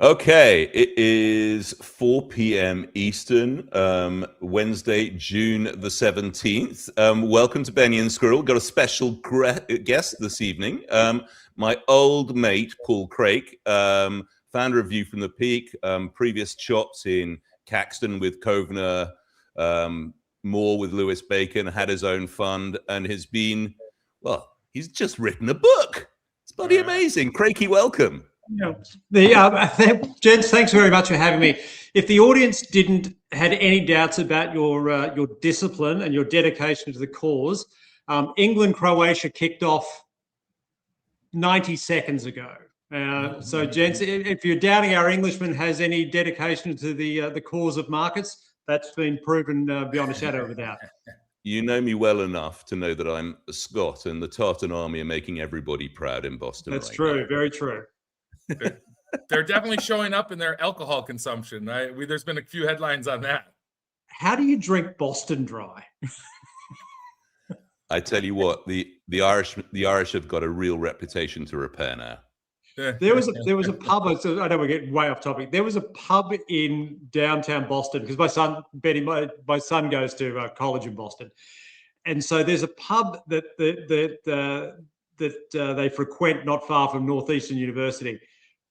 Okay, it is 4 p.m. Eastern, Wednesday, June the 17th. Welcome to Benny and Squirrel. Got a special guest this evening. My old mate, Paul Krake, founder of View from the Peak, previous chops in Caxton with Kovner, Moore with Lewis Bacon, had his own fund, and has been, well, he's just written a book. It's bloody amazing. Krakey, welcome. Gents, thanks very much for having me. If the audience had any doubts about your discipline and your dedication to the cause, England-Croatia kicked off 90 seconds ago. So, gents, if you're doubting our Englishman has any dedication to the cause of markets, that's been proven beyond a shadow of a doubt. You know me well enough to know that I'm a Scot, and the Tartan Army are making everybody proud in Boston. That's true, now. Very true. They're definitely showing up in their alcohol consumption. There's been a few headlines on that. How do you drink Boston Dry? I tell you what, the Irish have got a real reputation to repair now. There was a pub. So I know we're getting way off topic. There was a pub in downtown Boston because my son goes to college in Boston, and so there's a pub that they frequent not far from Northeastern University,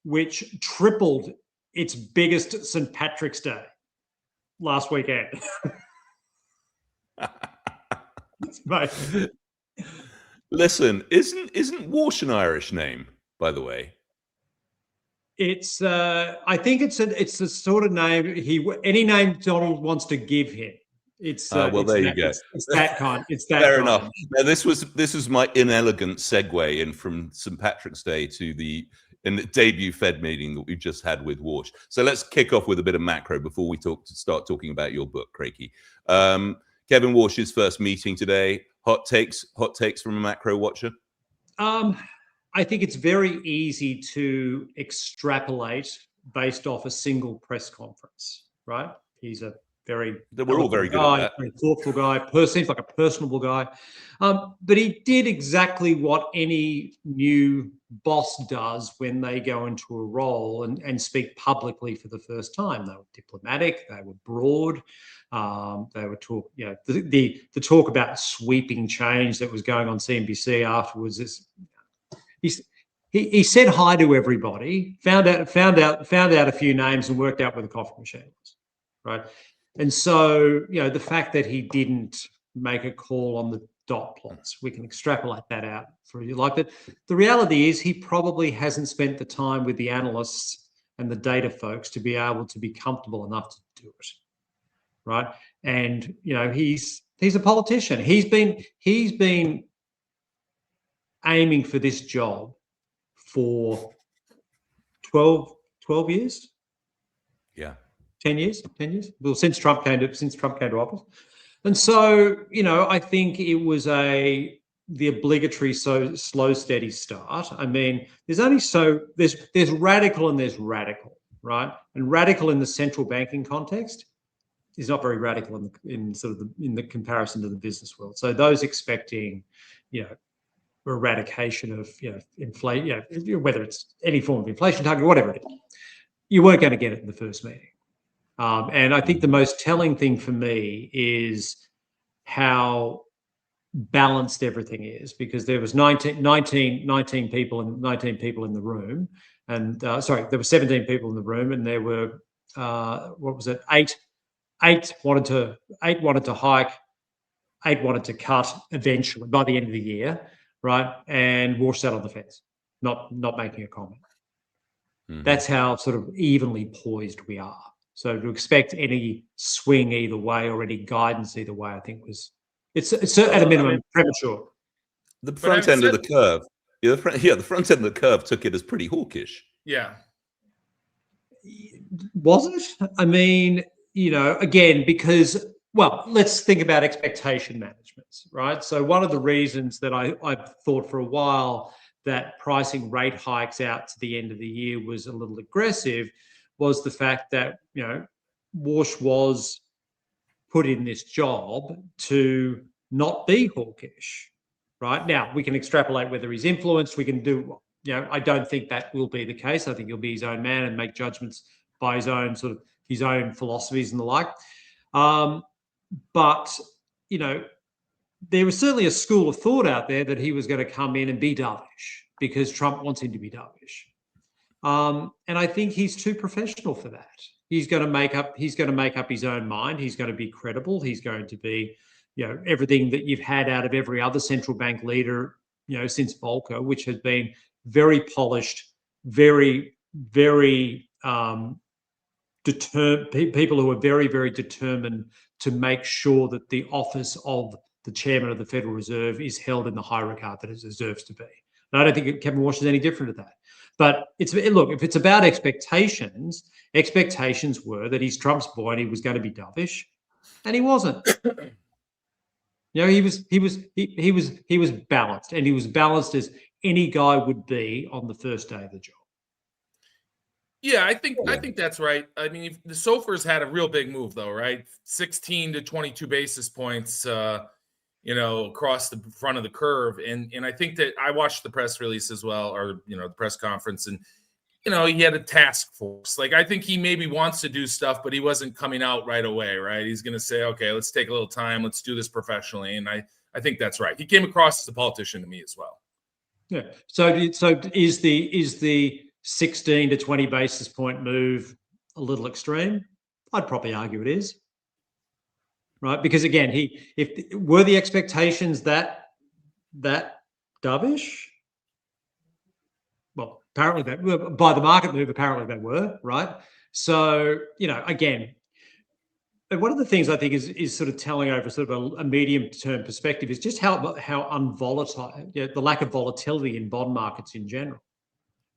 which tripled its biggest St. Patrick's Day last weekend. Listen, isn't Walsh an Irish name, by the way? It's I think it's the sort of name any name Donald wants to give him. It's well, there you go. It's that kind. It's that. Fair kind. enough. Now, this was my inelegant segue in from St. Patrick's Day to the debut Fed meeting that we just had with Walsh. So let's kick off with a bit of macro before we start talking about your book, Krakey. Kevin Walsh's first meeting today. Hot takes from a macro watcher. I think it's very easy to extrapolate based off a single press conference, right? He's a we're all very good at that. Very thoughtful guy. Seems like a personable guy. But he did exactly what any new boss does when they go into a role and speak publicly for the first time. They were diplomatic. They were broad. They were the talk about sweeping change that was going on CNBC afterwards. He said hi to everybody. Found out a few names and worked out where the coffee machine was, right? And so, the fact that he didn't make a call on the dot plots, we can extrapolate that out for you like that. The reality is he probably hasn't spent the time with the analysts and the data folks to be able to be comfortable enough to do it, right? And, he's a politician. He's been aiming for this job for 12 years. Yeah. 10 years. Well, since Trump came to office. And so, I think it was the obligatory slow, steady start. I mean, there's radical and there's radical, right? And radical in the central banking context is not very radical in the comparison to the business world. So those expecting, eradication of inflation, whether it's any form of inflation target, whatever it is, you weren't going to get it in the first meeting. And I think the most telling thing for me is how balanced everything is, because there was 19 people in the room, and there were 17 people in the room, and there were eight wanted to hike, 8 wanted to cut eventually by the end of the year, right? And Walsh sat on the fence, not making a comment. Mm-hmm. That's how sort of evenly poised we are. So to expect any swing either way or any guidance either way, I think it's at a minimum premature. The front end of the curve, the front end of the curve took it as pretty hawkish. Yeah. Was it? I mean, again, because, well, let's think about expectation management, right? So one of the reasons that I've thought for a while that pricing rate hikes out to the end of the year was a little aggressive was the fact that, Walsh was put in this job to not be hawkish, right? Now, we can extrapolate whether he's influenced. We can do I don't think that will be the case. I think he'll be his own man and make judgments by his own his own philosophies and the like. But there was certainly a school of thought out there that he was going to come in and be dovish because Trump wants him to be dovish. And I think he's too professional for that. He's going to make up his own mind. He's going to be credible. He's going to be, everything that you've had out of every other central bank leader, since Volcker, which has been very polished, very, very determined people who are very, very determined to make sure that the office of the chairman of the Federal Reserve is held in the high regard that it deserves to be. And I don't think Kevin Walsh is any different to that. But if it's about expectations were that he's Trump's boy and he was going to be dovish, and he wasn't. He was balanced, and he was balanced as any guy would be on the first day of the job. Yeah, I think that's right. I mean, the SOFR's had a real big move, though, right? 16 to 22 basis points, across the front of the curve, and I think that I watched the press release as well, or the press conference, and he had a task force. Like, I think he maybe wants to do stuff, but he wasn't coming out right away, right? He's going to say, okay, let's take a little time, let's do this professionally, and I think that's right. He came across as a politician to me as well. Yeah. So is the 16 to 20 basis point move a little extreme? I'd probably argue it is. Right, because again, were the expectations that dovish? Well, apparently by the market move, apparently they were, right? So again, one of the things I think is sort of telling over sort of a medium term perspective is just how unvolatile, the lack of volatility in bond markets in general,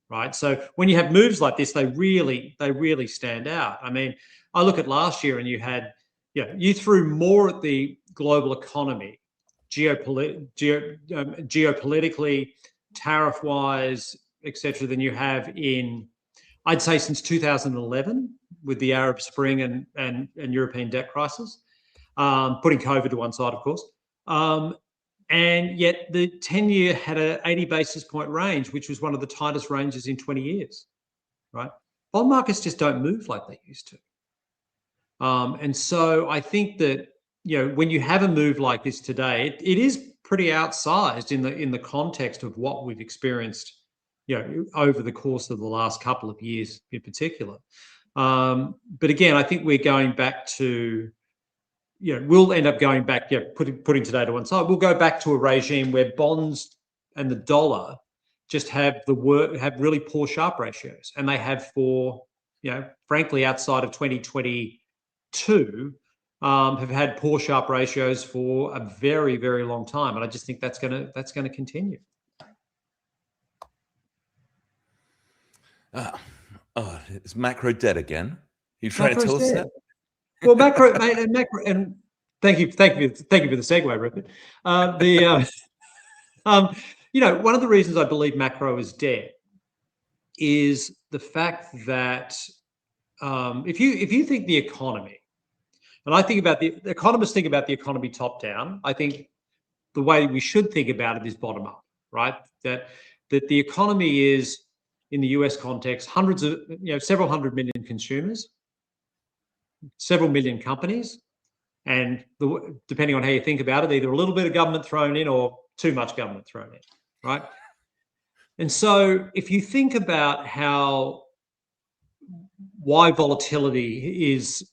right? So when you have moves like this, they really stand out. I mean, I look at last year and you had. You threw more at the global economy, geopolitically, tariff-wise, etc., than you have in, I'd say, since 2011 with the Arab Spring and European debt crisis, putting COVID to one side, of course. And yet the 10-year had an 80 basis point range, which was one of the tightest ranges in 20 years, right? Bond markets just don't move like they used to. And so I think that when you have a move like this today, it is pretty outsized in the context of what we've experienced, over the course of the last couple of years in particular. But again, I think we're going back to, we'll end up going back, putting today to one side. We'll go back to a regime where bonds and the dollar just have really poor Sharpe ratios, and they have for frankly outside of 2022 have had poor Sharpe ratios for a very, very long time, and I just think that's going to continue. It's macro debt again. You trying to tell us that? Well, macro, and thank you for the segue, Rupert. One of the reasons I believe macro is dead is the fact that if you think the economy, and I think about the economists think about the economy top down, I think the way we should think about it is bottom up, right? That the economy is, in the US context, several hundred million consumers, several million companies, and depending on how you think about it, either a little bit of government thrown in or too much government thrown in, right? And so if you think about why volatility is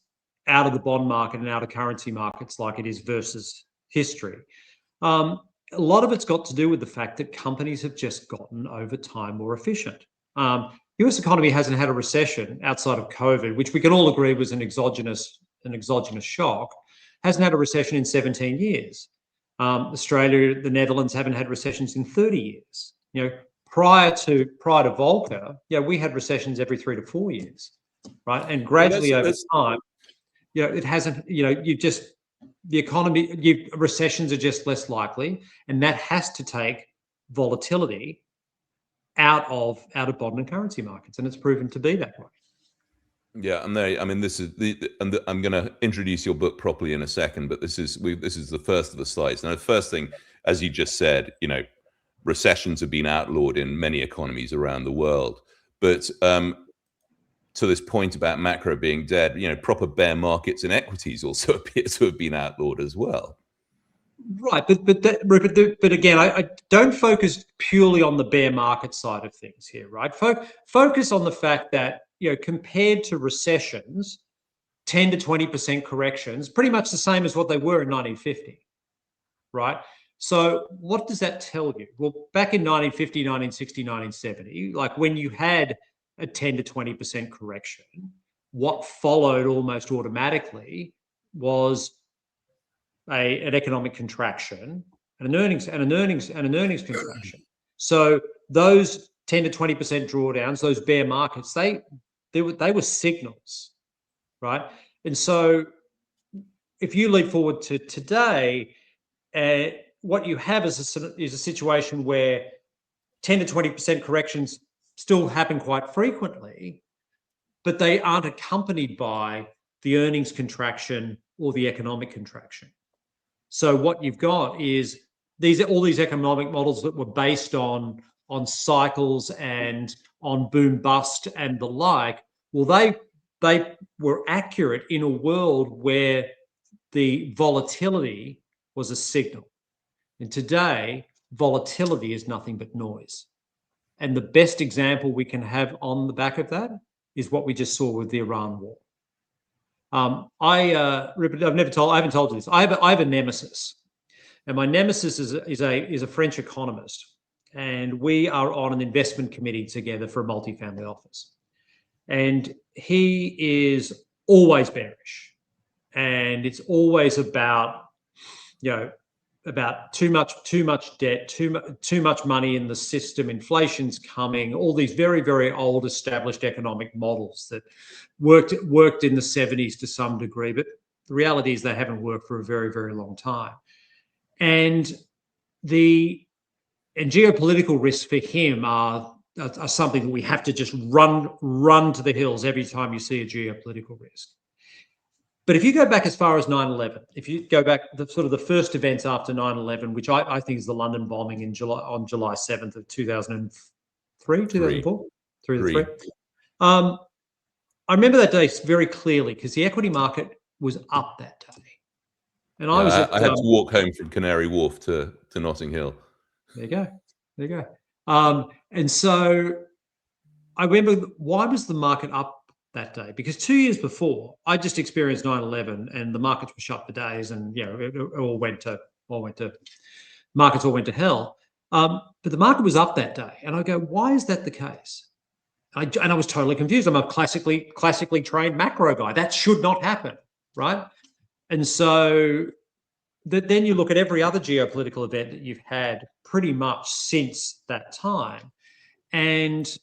out of the bond market and out of currency markets like it is versus history, a lot of it's got to do with the fact that companies have just gotten over time more efficient. US economy hasn't had a recession outside of COVID, which we can all agree was an exogenous shock. Hasn't had a recession in 17 years. Australia, the Netherlands haven't had recessions in 30 years. Prior to Volcker, we had recessions every 3 to 4 years, right? And gradually over time, it hasn't. The economy, recessions are just less likely, and that has to take volatility out of bond and currency markets, and it's proven to be that way. Yeah, and this is I'm going to introduce your book properly in a second, but this is the first of the slides. Now, the first thing, as you just said, recessions have been outlawed in many economies around the world. But to this point about macro being dead, proper bear markets in equities also appear to have been outlawed as well. Right, but again, I don't focus purely on the bear market side of things here, right? Focus on the fact that, compared to recessions, 10 to 20% corrections, pretty much the same as what they were in 1950, right? So what does that tell you? Well, back in 1950, 1960, 1970, like when you had a 10 to 20% correction, what followed almost automatically was an economic contraction and an earnings contraction. So those 10 to 20% drawdowns, those bear markets, they were signals, right? And so if you leap forward to today, what you have is a situation where 10 to 20% corrections still happen quite frequently, but they aren't accompanied by the earnings contraction or the economic contraction. So what you've got is all these economic models that were based on cycles and on boom bust and the like. Well, they were accurate in a world where the volatility was a signal. And today, volatility is nothing but noise. And the best example we can have on the back of that is what we just saw with the Iran war. I haven't told you this. I have a nemesis, and my nemesis is a French economist, and we are on an investment committee together for a multifamily office, and he is always bearish, and it's always about too much debt, too much money in the system, inflation's coming, all these very, very old established economic models that worked in the 70s to some degree, but the reality is they haven't worked for a very, very long time. And geopolitical risks for him are something that we have to just run to the hills every time you see a geopolitical risk. But if you go back as far as 9/11, if you go back the first events after 9/11, which I think is the London bombing on July 7th of 2003, 2004, three. I remember that day very clearly because the equity market was up that day, and I had to walk home from Canary Wharf to Notting Hill. There you go. And so I remember, why was the market up that day? Because 2 years before, I just experienced 9/11 and the markets were shut for days, and markets all went to hell. But the market was up that day, and I go, why is that the case? And I was totally confused. I'm a classically trained macro guy. That should not happen, right? And so then you look at every other geopolitical event that you've had pretty much since that time, and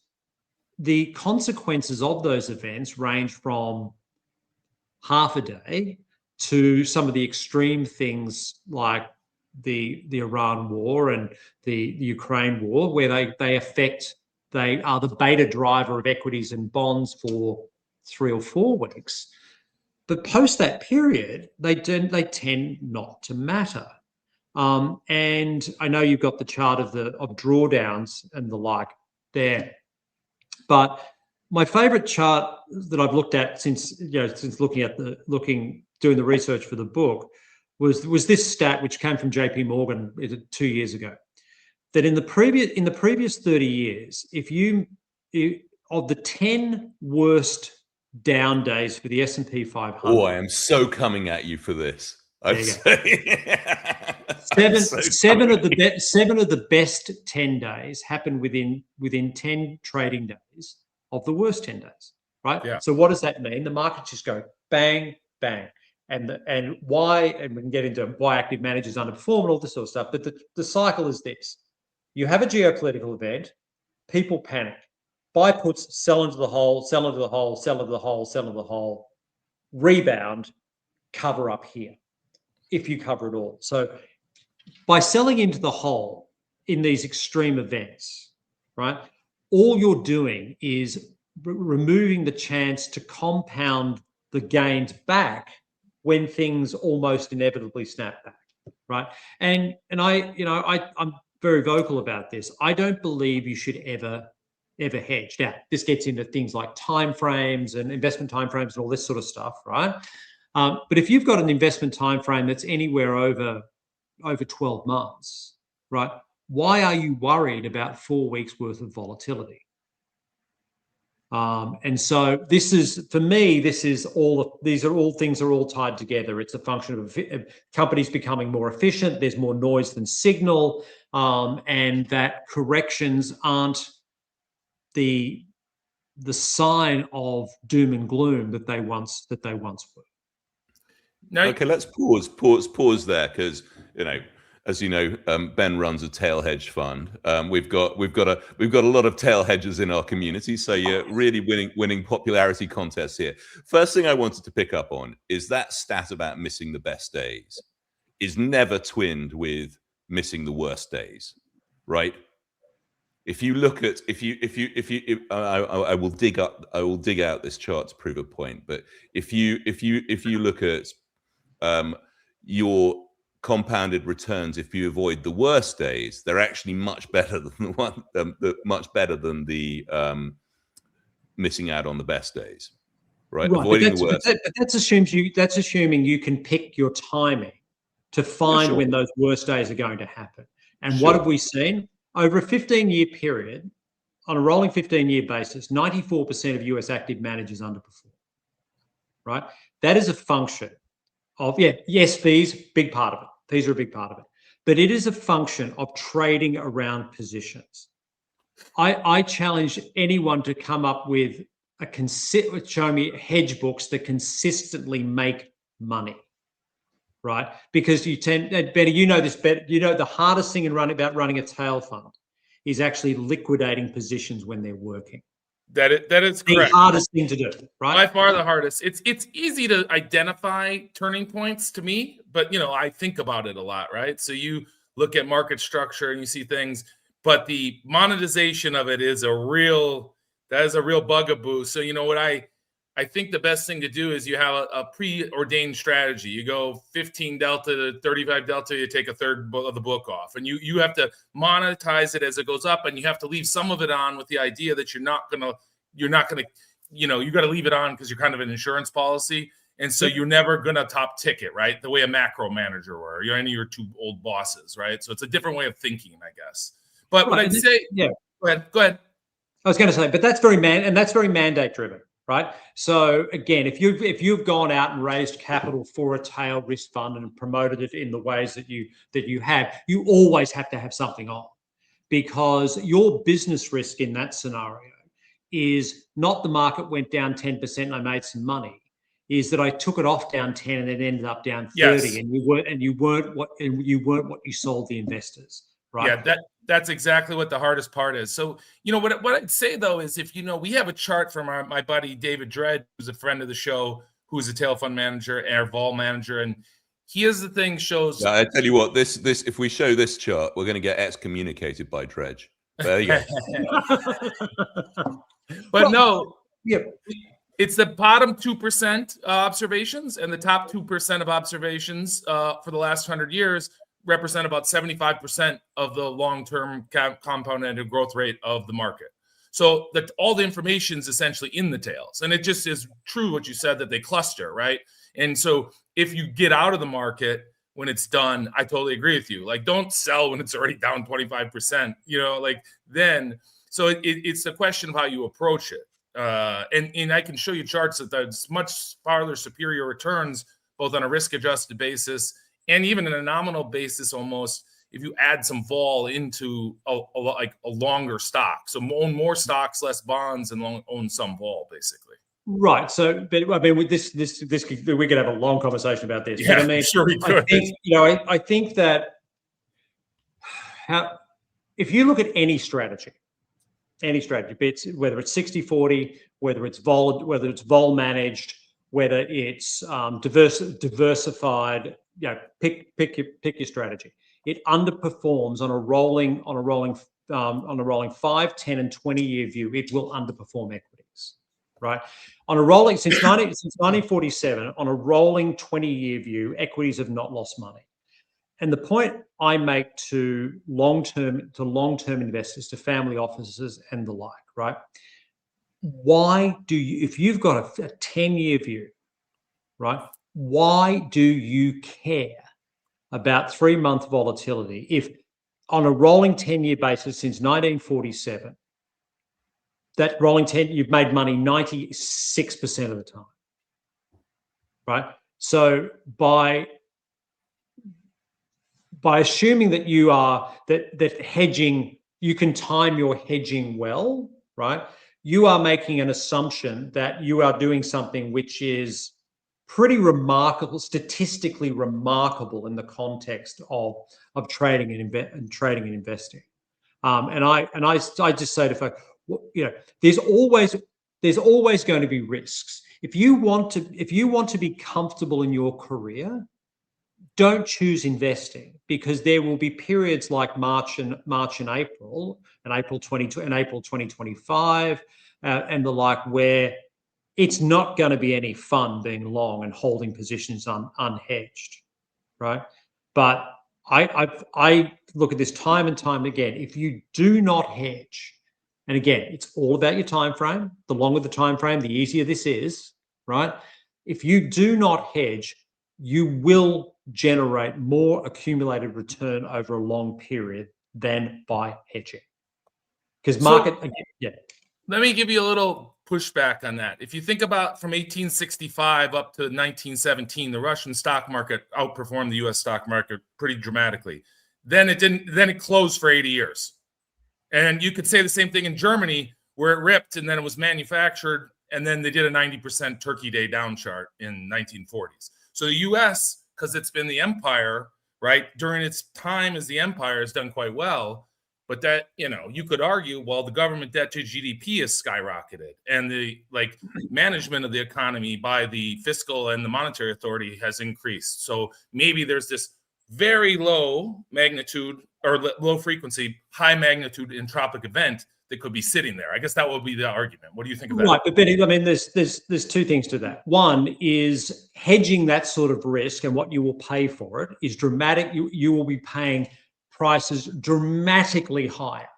the consequences of those events range from half a day to some of the extreme things like the Iran war and the Ukraine war, where they are the beta driver of equities and bonds for 3 or 4 weeks. But post that period, they tend not to matter. And I know you've got the chart of drawdowns and the like there. But my favorite chart that I've looked at since doing the research for the book was this stat, which came from JP Morgan 2 years ago, that in the previous 30 years, of the 10 worst down days for the S&P 500. Oh, I am so coming at you for this. Seven of the best 10 days happen within 10 trading days of the worst 10 days, right? Yeah. So what does that mean? The markets just go bang, bang. And why, and we can get into why active managers underperform and all this sort of stuff. But the cycle is this. You have a geopolitical event, people panic. Buy puts, sell into the hole, sell into the hole, sell into the hole, sell into the hole, rebound, cover up here, if you cover it all. So by selling into the hole in these extreme events, right, all you're doing is removing the chance to compound the gains back when things almost inevitably snap back, right? And I'm very vocal about this. I don't believe you should ever hedge. Now, this gets into things like timeframes and investment timeframes and all this sort of stuff, right? But if you've got an investment timeframe that's anywhere over 12 months, right? Why are you worried about 4 weeks worth of volatility? And so this is, for me, these are all things are all tied together. It's a function of companies becoming more efficient. There's more noise than signal, and that corrections aren't the sign of doom and gloom that they once were. Now, okay, let's pause there, because as you know, Ben runs a tail hedge fund. We've got a lot of tail hedgers in our community, so you're really winning popularity contests here. First thing I wanted to pick up on is that stat about missing the best days is never twinned with missing the worst days, right? If you look at I will dig out this chart to prove a point, but if you look at your compounded returns, if you avoid the worst days, they're actually much better than the missing out on the best days, right? Avoiding the worst. But that's assuming you can pick your timing to find when those worst days are going to happen. And what have we seen? Over a 15-year period, on a rolling 15-year basis, 94% of US active managers underperform, right? That is a function of, yes, fees, big part of it. Fees are a big part of it. But it is a function of trading around positions. I challenge anyone to come up with show me hedge books that consistently make money, right? Because you tend, Betty, you know this better. You know the hardest thing about running a tail fund is actually liquidating positions when they're working. That is correct. The hardest thing to do, right? By far the hardest. It's easy to identify turning points to me, but I think about it a lot, right? So you look at market structure and you see things, but the monetization of it is a real bugaboo. So what I think the best thing to do is you have a preordained strategy. You go 15 delta to 35 delta, you take a third of the book off, and you have to monetize it as it goes up, and you have to leave some of it on with the idea that you're not gonna you got to leave it on because you're kind of an insurance policy, and so you're never gonna top ticket, right? The way a macro manager or any of your two old bosses, right? So it's a different way of thinking, I guess. But what I'd say, go ahead. I was going to say, but that's very mandate driven. Right. So again, if you've gone out and raised capital for a tail risk fund and promoted it in the ways that you have, you always have to have something on, because your business risk in that scenario is not the market went down 10% and I made some money, is that I took it off down 10 and it ended up down 30, and you weren't what you sold the investors. Right. Yeah, that's exactly what the hardest part is. So, what I'd say though is, if we have a chart from my buddy David Dredge, who's a friend of the show, who's a tail fund manager, air vol manager, and here's the thing shows. I tell you what, this if we show this chart, we're going to get excommunicated by Dredge. There you go. But it's the bottom 2% observations, and the top 2% of observations for the last 100 years represent about 75% of the long-term compounded growth rate of the market. So that all the information is essentially in the tails, and it just is true what you said, that they cluster, right? And so if you get out of the market when it's done, I totally agree with you. Like, don't sell when it's already down 25%. Then. So it's a question of how you approach it, and I can show you charts that there's much farther superior returns, both on a risk-adjusted basis and even in a nominal basis, almost, if you add some vol into a longer stock. So own more stocks, less bonds, and own some vol, basically. Right. So, but I mean, with this, we could have a long conversation about this. Yeah, but I mean, sure we could. I think that if you look at any strategy, whether it's 60-40, whether it's vol managed, whether it's diversified, pick your strategy. It underperforms on a rolling 5, 10, and 20-year view. It will underperform equities, right? On a rolling since 1947, on a rolling 20-year view, equities have not lost money. the point I make to long-term investors, to family offices and the like, right? Why do you, if you've got a 10-year view, right? Why do you care about 3-month volatility if on a rolling 10-year basis since 1947, that rolling 10, you've made money 96% of the time, right? So by assuming that you are that hedging, you can time your hedging well, right? You are making an assumption that you are doing something which is pretty remarkable, statistically remarkable in the context of trading and investing. And I just say to folks, there's always going to be risks. If you want to be comfortable in your career, don't choose investing, because there will be periods like March and April and April 2025 and the like, where it's not going to be any fun being long and holding positions unhedged, right? But I look at this time and time again. If you do not hedge, and again, it's all about your time frame. The longer the time frame, the easier this is, right? If you do not hedge, you will generate more accumulated return over a long period than by hedging. Because market, yeah. Let me give you a little pushback on that. If you think about from 1865 up to 1917, the Russian stock market outperformed the U.S. stock market pretty dramatically. Then it closed for 80 years. And you could say the same thing in Germany, where it ripped and then it was manufactured, and then they did a 90% Turkey Day down chart in 1940s. So the U.S., because it's been the empire, right, during its time as the empire, has done quite well. But that, you could argue, well, the government debt to GDP has skyrocketed, and the management of the economy by the fiscal and the monetary authority has increased. So maybe there's this very low magnitude or low frequency, high magnitude entropic event that could be sitting there. I guess that would be the argument. What do you think of that? Right, but Benny, I mean, there's two things to that. One is hedging that sort of risk, and what you will pay for it is dramatic. You will be paying prices dramatically higher,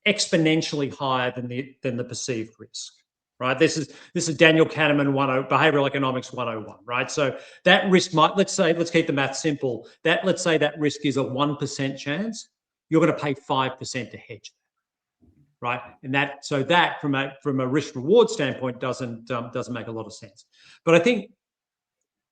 exponentially higher than the perceived risk, right? This is Daniel Kahneman Behavioral Economics 101, right? So that risk let's keep the math simple. Let's say that risk is a 1% chance. You're going to pay 5% to hedge, right? And that from a risk reward standpoint doesn't make a lot of sense. But I think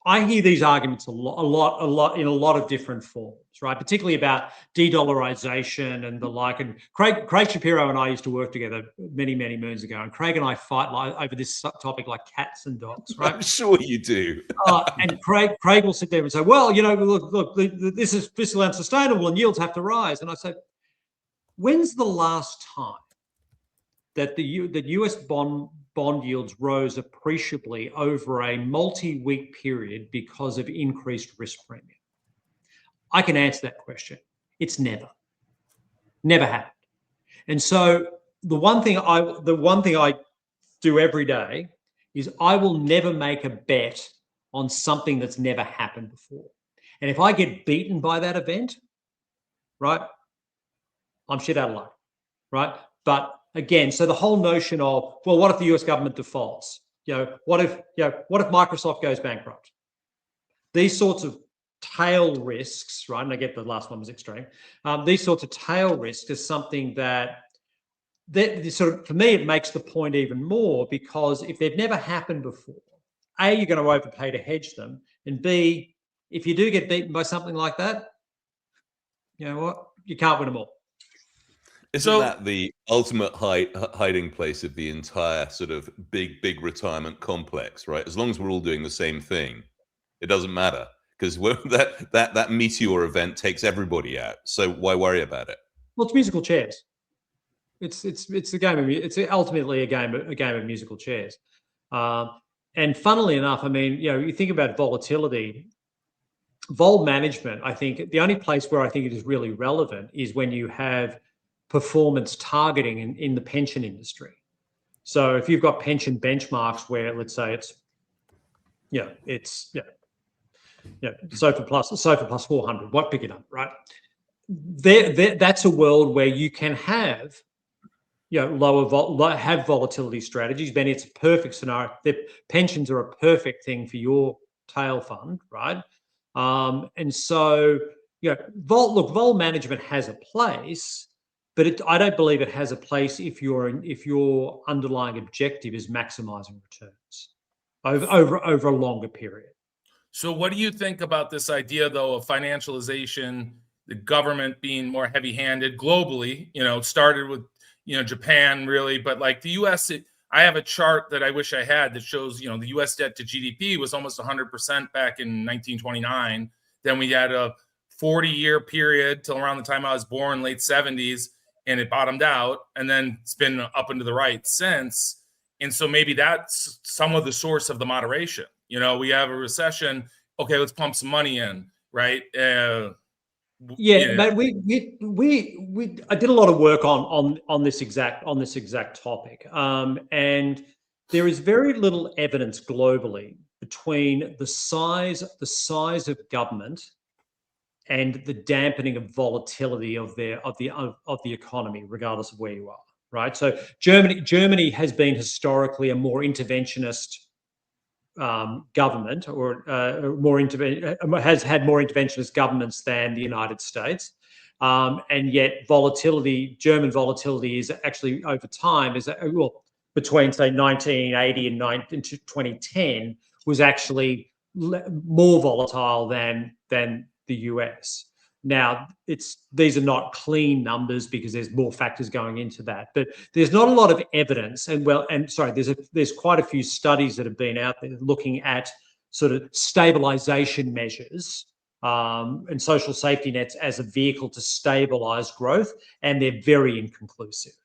I hear these arguments a lot in a lot of different forms, right? Particularly about de-dollarization and the like. And Craig Shapiro and I used to work together many, many moons ago. And Craig and I fight over this topic like cats and dogs, right? I'm sure you do. And Craig will sit there and say, well, look, this is fiscally unsustainable and yields have to rise. And I say, when's the last time that the US bond yields rose appreciably over a multi-week period because of increased risk premium? I can answer that question. It's never happened. And so the one thing I do every day is I will never make a bet on something that's never happened before. And if I get beaten by that event, right, I'm shit out of luck, right? But again, so the whole notion of, well, what if the US government defaults? What if Microsoft goes bankrupt? These sorts of tail risks, right? And I get the last one was extreme. These sorts of tail risks is something that sort of, for me, it makes the point even more, because if they've never happened before, A, you're going to overpay to hedge them, and B, if you do get beaten by something like that, you know what? You can't win them all. Isn't that the ultimate hiding place of the entire sort of big retirement complex, right? As long as we're all doing the same thing, it doesn't matter, because that meteor event takes everybody out. So why worry about it? Well, it's musical chairs. It's a game of, it's ultimately a game of musical chairs. And funnily enough, I mean, you think about volatility, vol management. I think the only place where I think it is really relevant is when you have performance targeting in the pension industry. So if you've got pension benchmarks where, let's say SOFR plus 400, what pick it up, right? That's a world where you can have have volatility strategies. Benny, it's a perfect scenario. The pensions are a perfect thing for your tail fund, right? And so, vol management has a place, but I don't believe it has a place if your underlying objective is maximizing returns over a longer period. So what do you think about this idea, though, of financialization, the government being more heavy-handed globally? It started with, Japan, really, but like the U.S., I have a chart that I wish I had that shows, the U.S. debt to GDP was almost 100% back in 1929. Then we had a 40-year period till around the time I was born, late 70s, and it bottomed out, and then it's been up and to the right since. And so maybe that's some of the source of the moderation. We have a recession. Okay, let's pump some money in, right? But I did a lot of work on this exact topic, and there is very little evidence globally between the size of government and the dampening of volatility of the economy, regardless of where you are. Right. So Germany has been historically a more interventionist government, or has had more interventionist governments than the United States, and yet German volatility is actually over time between say 1980 and 2010 was actually more volatile than the US. Now, these are not clean numbers because there's more factors going into that, but there's not a lot of evidence. There's quite a few studies that have been out there looking at sort of stabilization measures and social safety nets as a vehicle to stabilize growth, and they're very inconclusive.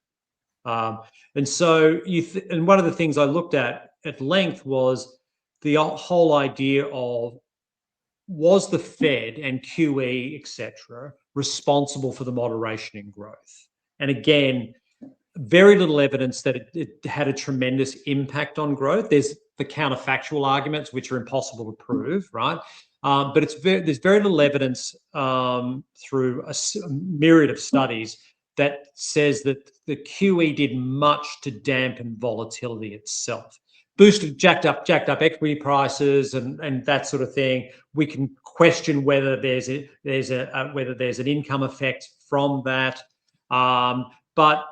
And so, and one of the things I looked at length was the whole idea of, was the Fed and QE, etc., responsible for the moderation in growth? And again, very little evidence that it had a tremendous impact on growth. There's the counterfactual arguments, which are impossible to prove, right? But there's very little evidence through a myriad of studies that says that the QE did much to dampen volatility itself. Boosted, jacked up equity prices and that sort of thing. We can question whether there's an income effect from that. But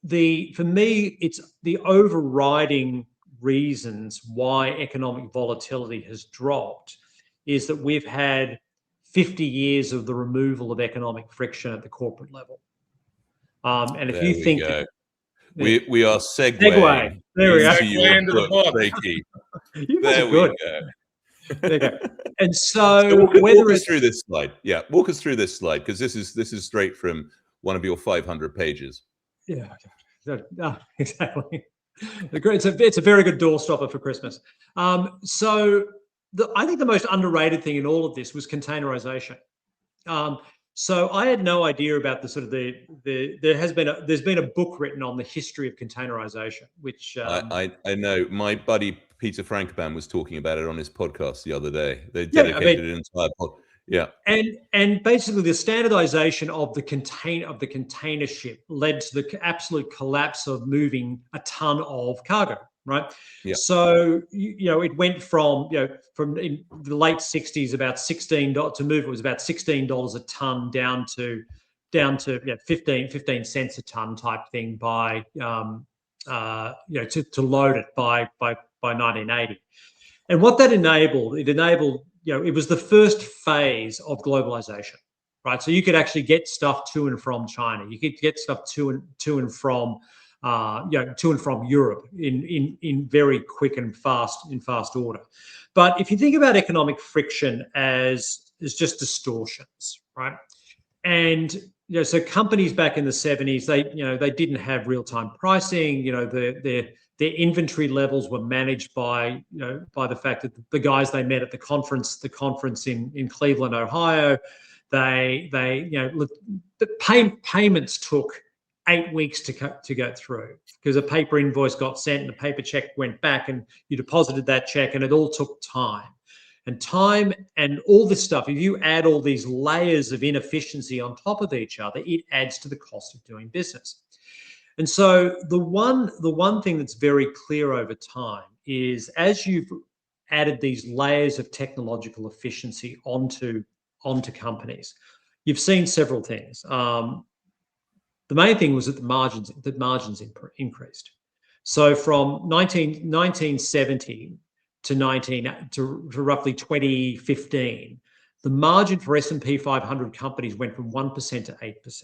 for me, it's the overriding reasons why economic volatility has dropped is that we've had 50 years of the removal of economic friction at the corporate level. And if you think we are segueing into the book. There we go. There you go. And so walk us through this slide. Yeah, walk us through this slide, because this is straight from one of your 500 pages. Yeah, exactly. It's a very good doorstopper for Christmas. So I think the most underrated thing in all of this was containerization. So I had no idea about there's been a book written on the history of containerization, which I know my buddy Peter Frankopan was talking about it on his podcast the other day. They dedicated an entire podcast. Yeah, and basically the standardization of the container ship led to the absolute collapse of moving a ton of cargo. Right. Yeah. So it went from in the late 60s about $16 to move. It was about $16 a ton down to 15 cents a ton type thing by to load it by 1980. And what that enabled, it was the first phase of globalization. Right. So you could actually get stuff to and from China. You could get stuff to and from Europe in very quick and fast order. But if you think about economic friction as just distortions, right? And so companies back in the 70s, they didn't have real-time pricing. Their inventory levels were managed by the fact that the guys they met at the conference in Cleveland, Ohio, the payments took 8 weeks to go through, because a paper invoice got sent and a paper check went back and you deposited that check, and it all took time. And time and all this stuff, if you add all these layers of inefficiency on top of each other, it adds to the cost of doing business. And so the one thing that's very clear over time is, as you've added these layers of technological efficiency onto companies, you've seen several things. The main thing was that the margins increased. So from 1970 to roughly 2015, the margin for S&P 500 companies went from 1% to 8%,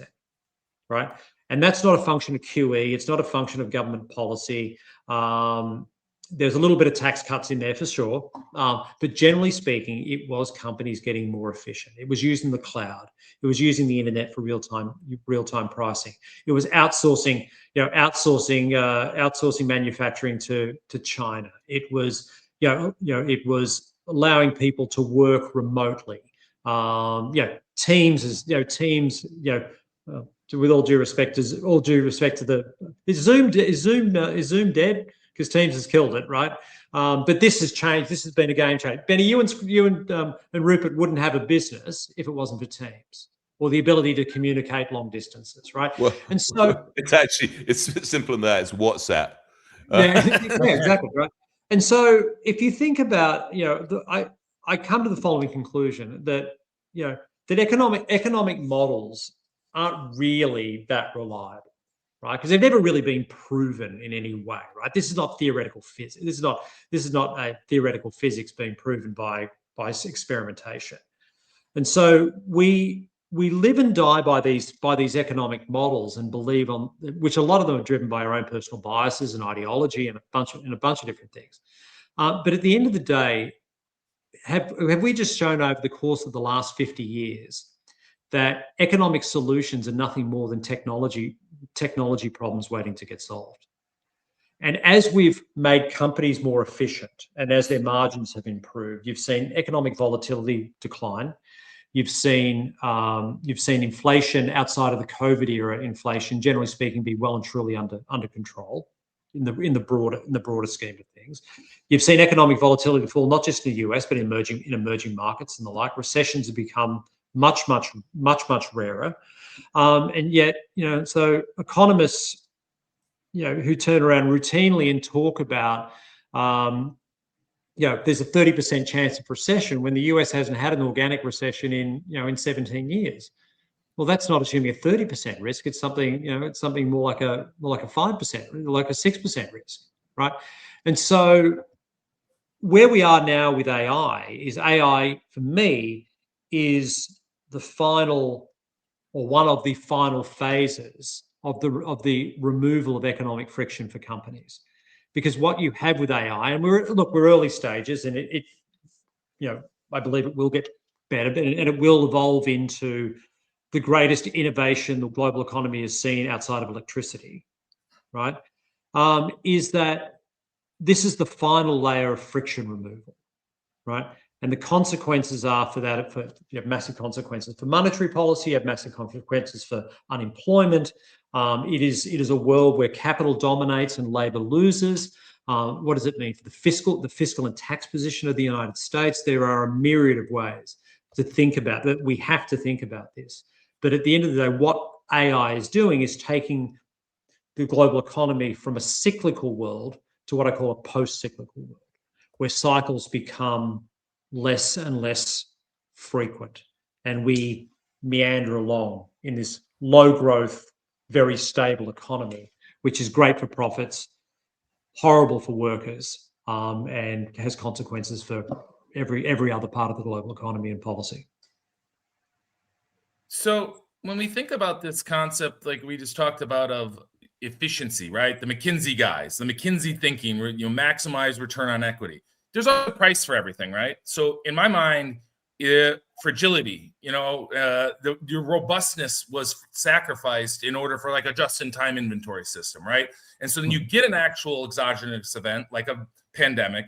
right? And that's not a function of QE. It's not a function of government policy. There's a little bit of tax cuts in there for sure. But generally speaking, it was companies getting more efficient. It was using the cloud. It was using the internet for real-time pricing. It was outsourcing manufacturing to China. It was, it was allowing people to work remotely. Teams, with all due respect to the, is Zoom dead? Because Teams has killed it, right? But this has changed. This has been a game changer. Benny, you and Rupert wouldn't have a business if it wasn't for Teams or the ability to communicate long distances, right? Well, and so it's simple than that. It's WhatsApp. Yeah, exactly, right. And so if you think about, I come to the following conclusion that, that economic models aren't really that reliable, right? Because they've never really been proven in any way, right? This is not theoretical physics. This is not a theoretical physics being proven by experimentation. And so we live and die by these economic models and believe on which a lot of them are driven by our own personal biases and ideology and a bunch of different things. But at the end of the day, have we just shown over the course of the last 50 years that economic solutions are nothing more than technology problems waiting to get solved? And as we've made companies more efficient and as their margins have improved, you've seen economic volatility decline. You've seen inflation outside of the COVID era. Inflation, generally speaking, be well and truly under control in the broader scheme of things. You've seen economic volatility fall not just in the US but in emerging markets and the like. Recessions have become much rarer, and yet so economists who turn around routinely and talk about there's a 30% chance of recession when the US hasn't had an organic recession in 17 years. Well, that's not assuming a 30% risk. It's something, it's something more like a 5%, like a 6% risk, right? And so where we are now with AI for me is the final, or one of the final phases of the removal of economic friction for companies. Because what you have with AI, and we're early stages, and it I believe it will get better, and it will evolve into the greatest innovation the global economy has seen outside of electricity, right? Is that this is the final layer of friction removal, right? And the consequences are for that, you have massive consequences for monetary policy, you have massive consequences for unemployment. It is a world where capital dominates and labor loses. What does it mean for the fiscal and tax position of the United States? There are a myriad of ways to think about that. We have to think about this. But at the end of the day, what AI is doing is taking the global economy from a cyclical world to what I call a post-cyclical world, where cycles become less and less frequent, and we meander along in this low growth, very stable economy, which is great for profits, horrible for workers, and has consequences for every other part of the global economy and policy. So when we think about this concept, like we just talked about, of efficiency, right? The McKinsey guys, the McKinsey thinking, maximize return on equity. There's a price for everything, right? So in my mind, fragility, your robustness was sacrificed in order for like a just-in-time inventory system, right? And so then you get an actual exogenous event like a pandemic.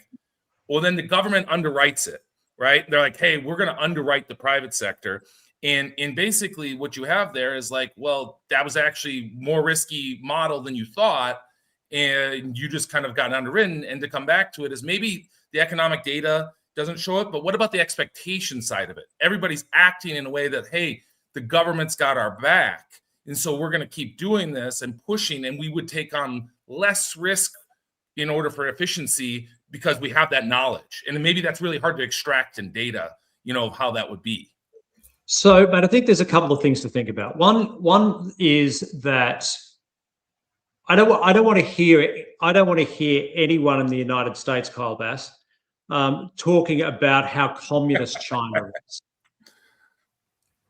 Well, then the government underwrites it, right? They're like, hey, we're going to underwrite the private sector. And basically what you have there is like, well, that was actually more risky model than you thought. And you just kind of got underwritten. And to come back to it is maybe the economic data doesn't show it. But what about the expectation side of it? Everybody's acting in a way that, hey, the government's got our back, and so we're going to keep doing this and pushing, and we would take on less risk in order for efficiency because we have that knowledge. And maybe that's really hard to extract in data, of how that would be. So, but I think there's a couple of things to think about. One is that I don't want to hear anyone in the United States, Kyle Bass, talking about how communist China is,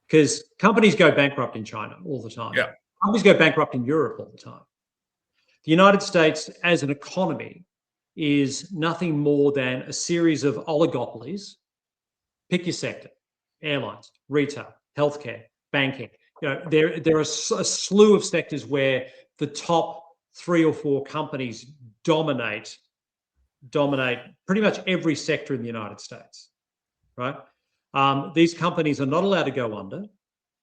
because companies go bankrupt in China all the time. Yeah. Companies go bankrupt in Europe all the time. The United States as an economy is nothing more than a series of oligopolies. Pick your sector: airlines, retail, healthcare, banking. There are a slew of sectors where the top 3 or 4 companies dominate pretty much every sector in the United States, right? These companies are not allowed to go under.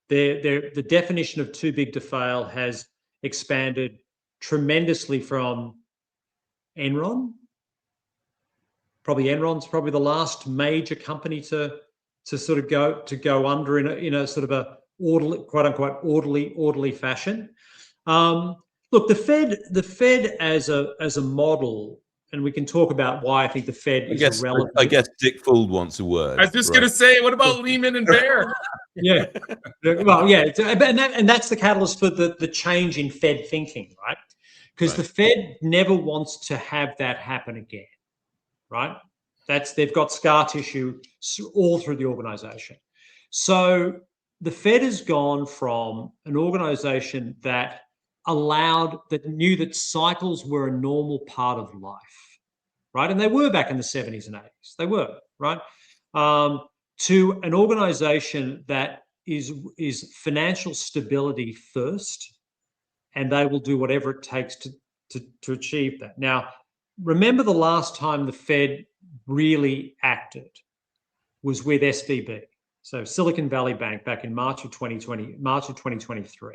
The definition of too big to fail has expanded tremendously from Enron. Enron's probably the last major company to sort of go under in a sort of a orderly, quote unquote, orderly fashion. Look, the Fed as a model, and we can talk about why I think the Fed is irrelevant. I guess Dick Fould wants a word. I was just going to say, what about Lehman and Bear? Yeah, well, yeah, and that's the catalyst for the change in Fed thinking, right? Because the Fed never wants to have that happen again, right? They've got scar tissue all through the organization. So the Fed has gone from an organization that knew that cycles were a normal part of life, right? And they were back in the 70s and 80s. They were, right? To an organization that is financial stability first, and they will do whatever it takes to achieve that. Now, remember the last time the Fed really acted was with SVB, so Silicon Valley Bank, back in March of 2023.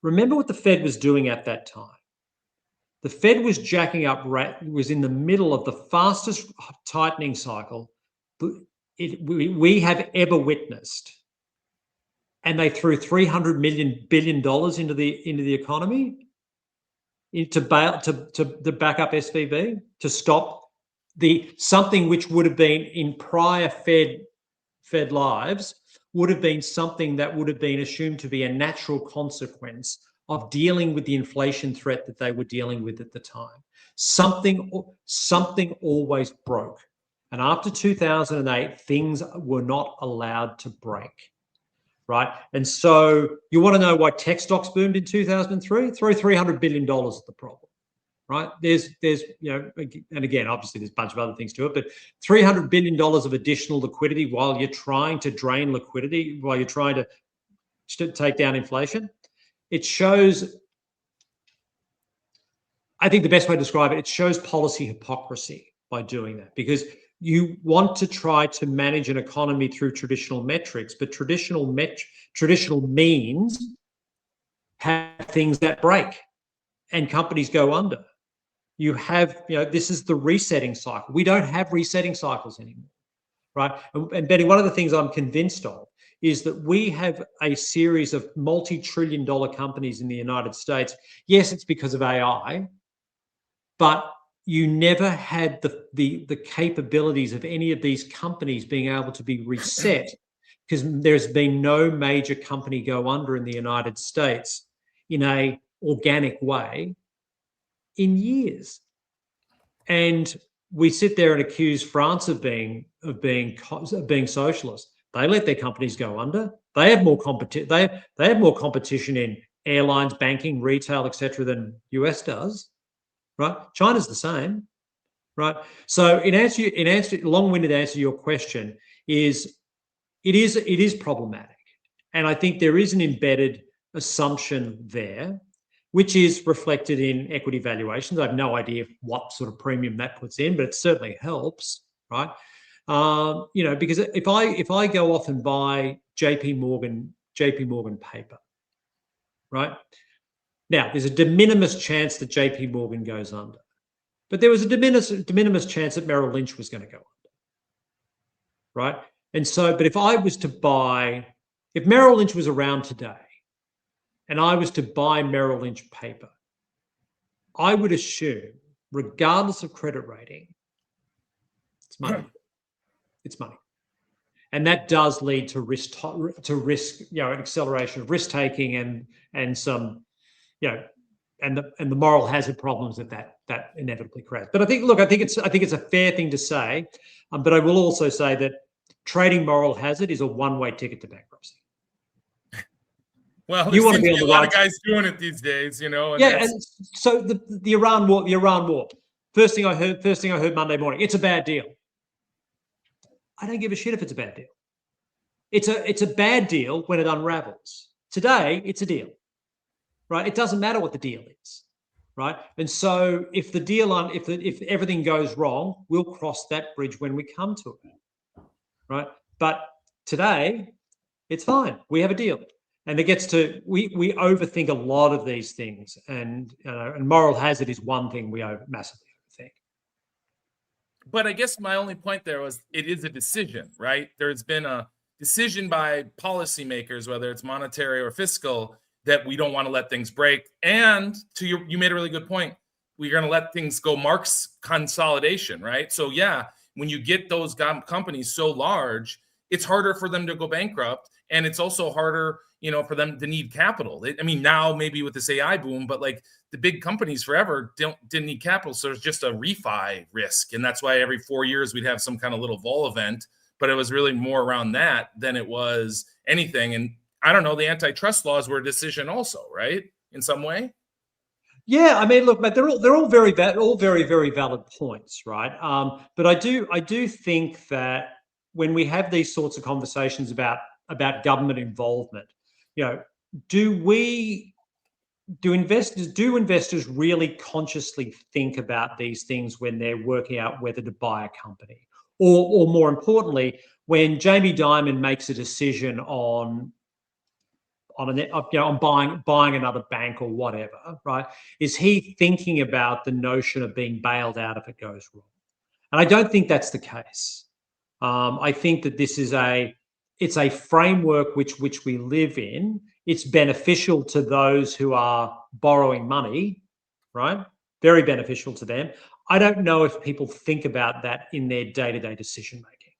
Remember what the Fed was doing at that time. The Fed was jacking up was in the middle of the fastest tightening cycle we have ever witnessed. And they threw $300 billion into the economy to back up SVB, to stop something which would have been in prior Fed lives would have been something that would have been assumed to be a natural consequence of dealing with the inflation threat that they were dealing with at the time. Something always broke. And after 2008, things were not allowed to break, right? And so you want to know why tech stocks boomed in 2003? Throw $300 billion at the problem, right? There's and again, obviously there's a bunch of other things to it, but $300 billion of additional liquidity while you're trying to drain liquidity, while you're trying to take down inflation. It shows, I think the best way to describe it shows policy hypocrisy by doing that, because you want to try to manage an economy through traditional metrics, but traditional means have things that break and companies go under. You have, this is the resetting cycle. We don't have resetting cycles anymore, right? And Betty, one of the things I'm convinced of is that we have a series of multi-trillion-dollar companies in the United States. Yes, it's because of AI, but you never had the capabilities of any of these companies being able to be reset, because there's been no major company go under in the United States in a organic way in years. And we sit there and accuse France of being socialist. They let their companies go under. They have more they have more competition in airlines, banking, retail, etc., than US does. Right? China's the same, right? So long-winded answer to your question is, it is problematic. And I think there is an embedded assumption there, which is reflected in equity valuations. I have no idea what sort of premium that puts in, but it certainly helps, right? Because if I go off and buy JP Morgan paper, right? Now, there's a de minimis chance that JP Morgan goes under, but there was a de minimis chance that Merrill Lynch was going to go under. right? And so, but if I was to buy, if Merrill Lynch was around today and I was to buy Merrill Lynch paper, I would assume, regardless of credit rating, it's money. It's money. And that does lead to risk, an acceleration of risk taking and some, and the moral hazard problems that inevitably creates. But I think it's a fair thing to say, but I will also say that trading moral hazard is a one-way ticket to bankruptcy. Well, there seems to be a lot of guys doing it these days, And and so the Iran war. First thing I heard Monday morning, it's a bad deal. I don't give a shit if it's a bad deal. It's a bad deal when it unravels. Today, it's a deal, right? It doesn't matter what the deal is, right? And so if the deal if everything goes wrong, we'll cross that bridge when we come to it, right? But today, it's fine. We have a deal. And it gets to, we overthink a lot of these things, and moral hazard is one thing we massively overthink. But I guess my only point there was it is a decision, right? There's been a decision by policymakers, whether it's monetary or fiscal, that we don't want to let things break. And you made a really good point. We're going to let things go. Marx consolidation, right? So yeah, when you get those companies so large, it's harder for them to go bankrupt, and it's also harder, for them to need capital. Now maybe with this AI boom, but like the big companies forever didn't need capital, so it's just a refi risk, and that's why every 4 years we'd have some kind of little vol event. But it was really more around that than it was anything. And I don't know, the antitrust laws were a decision also, right? In some way. Yeah, look, but they're all very very valid points, right? But I do think that when we have these sorts of conversations about government involvement, do investors really consciously think about these things when they're working out whether to buy a company? Or more importantly, when Jamie Dimon makes a decision on buying another bank or whatever, right? Is he thinking about the notion of being bailed out if it goes wrong? And I don't think that's the case. I think that this is it's a framework which we live in. It's beneficial to those who are borrowing money, right? Very beneficial to them. I don't know if people think about that in their day-to-day decision making.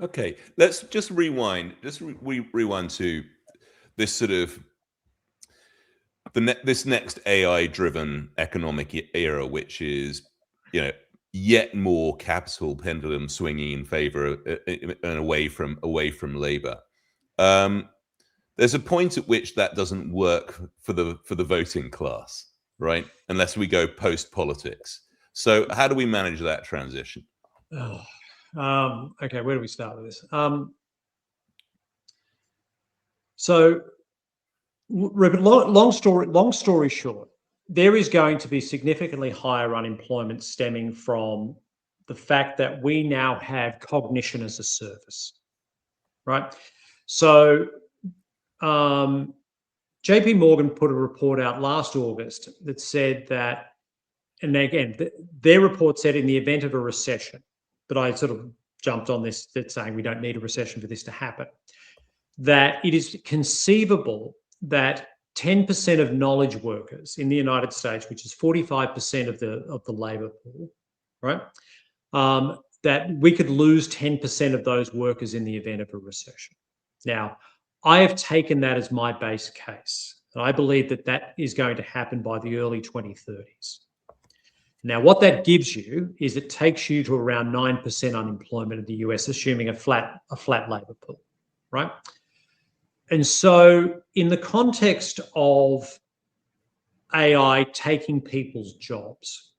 Okay, let's just rewind. Rewind to this sort of this next AI-driven economic era, which is yet more capital pendulum swinging in favor and away from labor. There's a point at which that doesn't work for the voting class, right? Unless we go post-politics. So how do we manage that transition? Okay, where do we start with this? So, long story short, there is going to be significantly higher unemployment stemming from the fact that we now have cognition as a service, right? So, JP Morgan put a report out last August that said that, and again, their report said in the event of a recession, but I sort of jumped on this, that's saying we don't need a recession for this to happen, that it is conceivable that 10% of knowledge workers in the United States, which is 45% of the labor pool, right? That we could lose 10% of those workers in the event of a recession. Now, I have taken that as my base case, and I believe that is going to happen by the early 2030s. Now, what that gives you is it takes you to around 9% unemployment in the US, assuming a flat labor pool, right? And so in the context of AI taking people's jobs,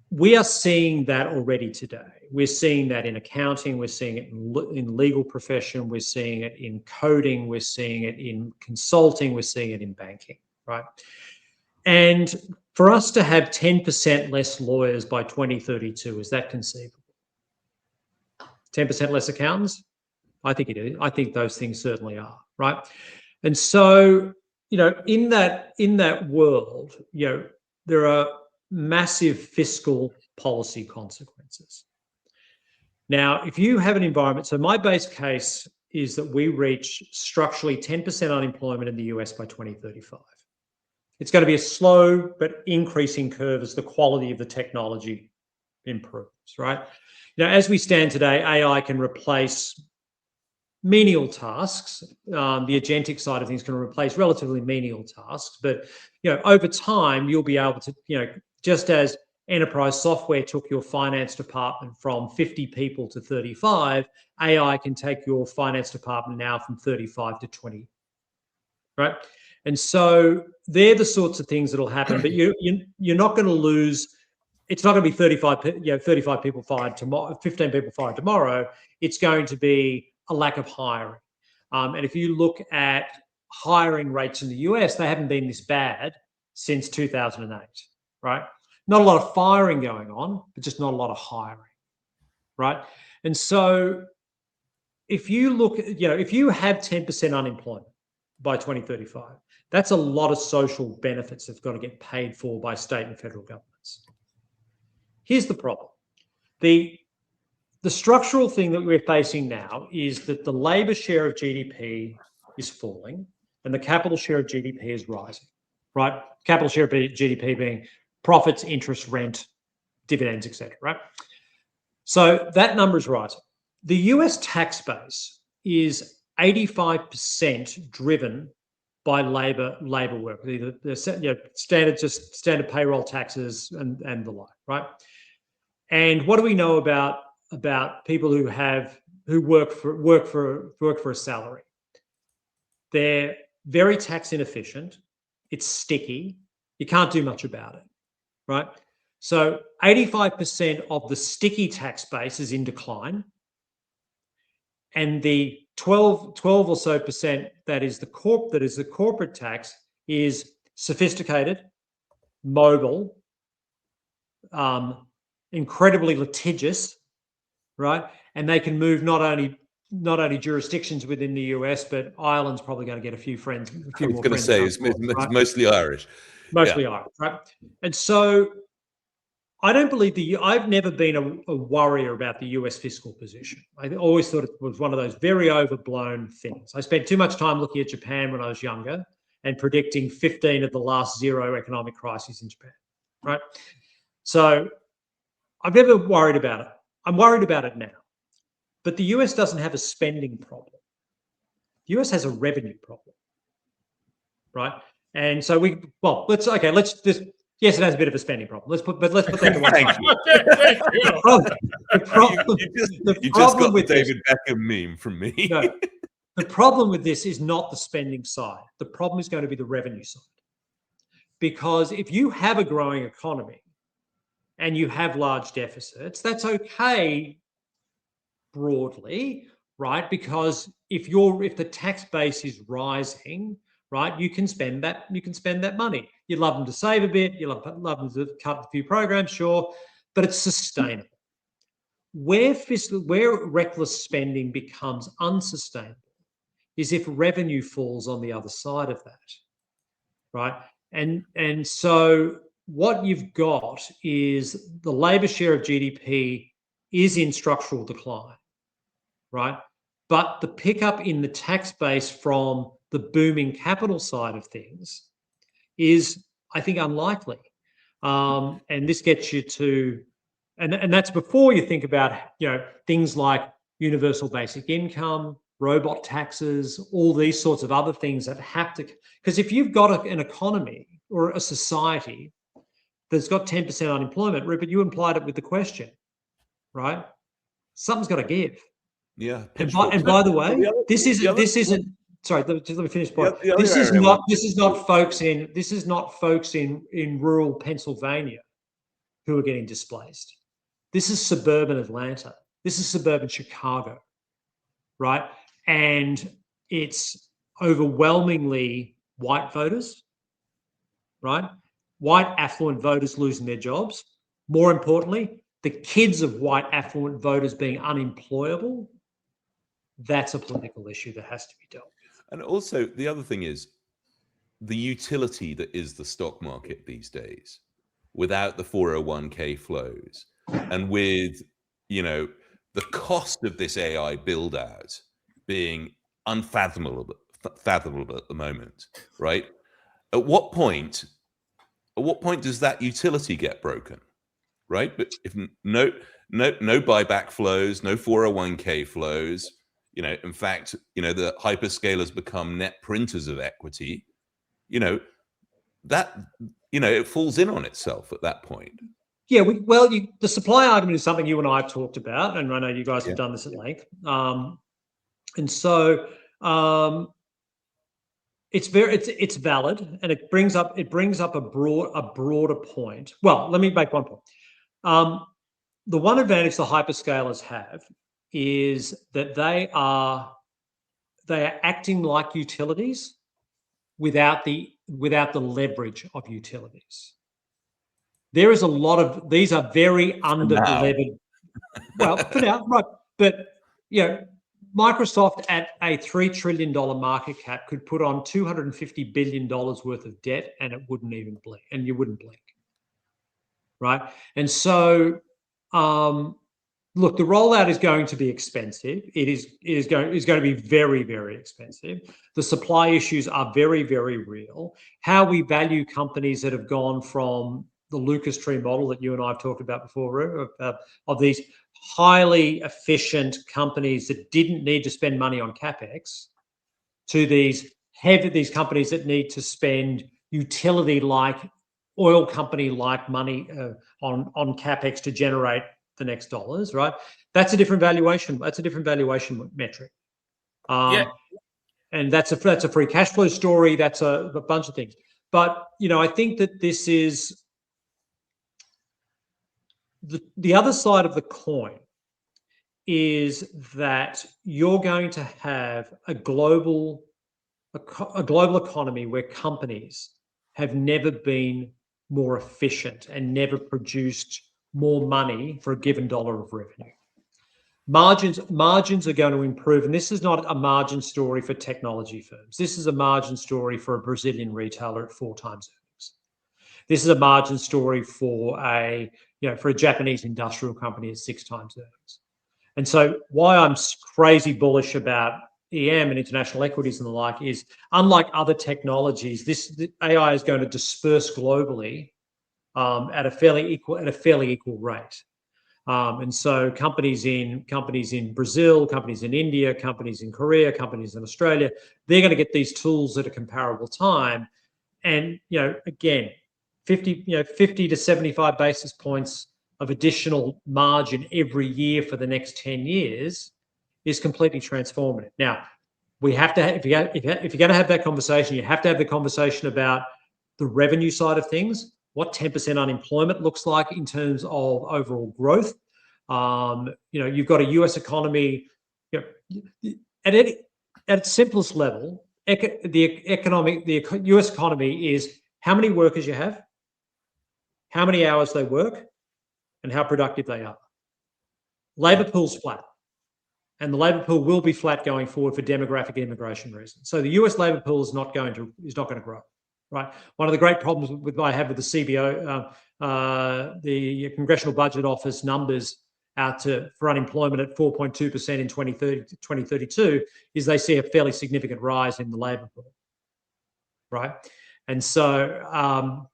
we are seeing that already today. We're seeing that in accounting, we're seeing it in legal profession, we're seeing it in coding, we're seeing it in consulting, we're seeing it in banking, right? And for us to have 10% less lawyers by 2032, is that conceivable? 10% less accountants? I think it is. I think those things certainly are, right? And so, in that world, there are massive fiscal policy consequences. Now, if you have an environment, so my base case is that we reach structurally 10% unemployment in the US by 2035. It's going to be a slow but increasing curve as the quality of the technology improves, right? Now, as we stand today, AI can replace menial tasks. The agentic side of things can replace relatively menial tasks, but over time you'll be able to, just as enterprise software took your finance department from 50 people to 35, AI can take your finance department now from 35 to 20, right? And so they're the sorts of things that'll happen, but you're not going to lose. It's not going to be 35 people fired tomorrow, 15 people fired tomorrow. It's going to be a lack of hiring. And if you look at hiring rates in the US, they haven't been this bad since 2008, right? Not a lot of firing going on, but just not a lot of hiring, right? And so if you look at, if you have 10% unemployment by 2035, that's a lot of social benefits that's got to get paid for by state and federal governments. Here's the problem. The structural thing that we're facing now is that the labor share of GDP is falling and the capital share of GDP is rising, right? Capital share of GDP being profits, interest, rent, dividends, etc., right? So that number is rising. The US tax base is 85% driven by labor work, the standard payroll taxes and the like, right? And what do we know about people who work for a salary? They're very tax inefficient. It's sticky. You can't do much about it, right? So 85% of the sticky tax base is in decline, and the 12 or so percent that is the corporate tax is sophisticated, mobile, incredibly litigious, right? And they can move not only jurisdictions within the US, but Ireland's probably going to get a few friends. I was going to say it's mostly Irish. Mostly Irish, right? And so I don't believe I've never been a worrier about the US fiscal position. I always thought it was one of those very overblown things. I spent too much time looking at Japan when I was younger and predicting 15 of the last 0 economic crises in Japan, right? So I've never worried about it. I'm worried about it now. But the US doesn't have a spending problem. The US has a revenue problem, right? And so let's just, yes, it has a bit of a spending problem. Let's put that to one side. You just got the David Beckham meme from me. No, the problem with this is not the spending side. The problem is going to be the revenue side. Because if you have a growing economy and you have large deficits, that's okay broadly, right? Because if the tax base is rising, right, you can spend that money. You'd love them to save a bit, you love them to cut a few programs, sure, but it's sustainable. Where reckless spending becomes unsustainable is if revenue falls on the other side of that, right? And so what you've got is the labor share of GDP is in structural decline, right? But the pickup in the tax base from the booming capital side of things is, I think, unlikely. And this gets you to, and that's before you think about, things like universal basic income, robot taxes, all these sorts of other things that have to, because if you've got an economy or a society that's got 10% unemployment, Rupert, you implied it with the question, right? Something's got to give. Yeah. And by the way, this isn't. Sorry, just let me finish the point. This is not folks in rural Pennsylvania who are getting displaced. This is suburban Atlanta. This is suburban Chicago, right? And it's overwhelmingly white voters, right? White affluent voters losing their jobs. More importantly, the kids of white affluent voters being unemployable. That's a political issue that has to be dealt with. And also, the other thing is the utility that is the stock market these days. without the 401k flows, and with, the cost of this AI build out being unfathomable fathomable at the moment, right? At what point does that utility get broken, right? But if no buyback flows, no 401k flows, in fact, the hyperscalers become net printers of equity, that, it falls in on itself at that point. Yeah, the supply argument is something you and I have talked about, and I know you guys have Yeah. done this at length. And so it's valid, and it brings up a broader point. Well, let me make one point. The one advantage the hyperscalers have is that they are acting like utilities without the leverage of utilities. There is a lot of these are very under-levered. Well, for now, right? But Microsoft at a $3 trillion market cap could put on $250 billion worth of debt, and it wouldn't even blink, and you wouldn't blink, right? And so, look, the rollout is going to be expensive. It is going to be very, very expensive. The supply issues are very, very real. How we value companies that have gone from the Lucas tree model that you and I have talked about before, of these highly efficient companies that didn't need to spend money on capex, to these companies that need to spend utility-like, oil company-like money on capex to generate the next dollars, right? That's a different valuation. That's a different valuation metric. And that's a free cash flow story. That's a bunch of things. But I think that this is the other side of the coin, is that you're going to have a global economy where companies have never been more efficient and never produced more money for a given dollar of revenue. Margins are going to improve, and this is not a margin story for technology firms. This is a margin story for a Brazilian retailer at 4 times earnings. This is a margin story for a Japanese industrial company at 6 times earnings. And so why I'm crazy bullish about EM and international equities and the like is, unlike other technologies, the AI is going to disperse globally at a fairly equal rate. And so companies in Brazil, companies in India, companies in Korea, companies in Australia, they're going to get these tools at a comparable time. And again, 50 to 75 basis points of additional margin every year for the next 10 years is completely transformative. Now, we have to if you're going to have that conversation, you have to have the conversation about the revenue side of things, what 10% unemployment looks like in terms of overall growth. You've got a US economy, at its simplest level, the US economy is how many workers you have, how many hours they work, and how productive they are. Labor pool's flat, and the labor pool will be flat going forward for demographic and immigration reasons. So the US labor pool is not going to grow, right? One of the great problems I have with the CBO, the Congressional Budget Office numbers out for unemployment at 4.2% in 2032 is they see a fairly significant rise in the labor pool, right? And so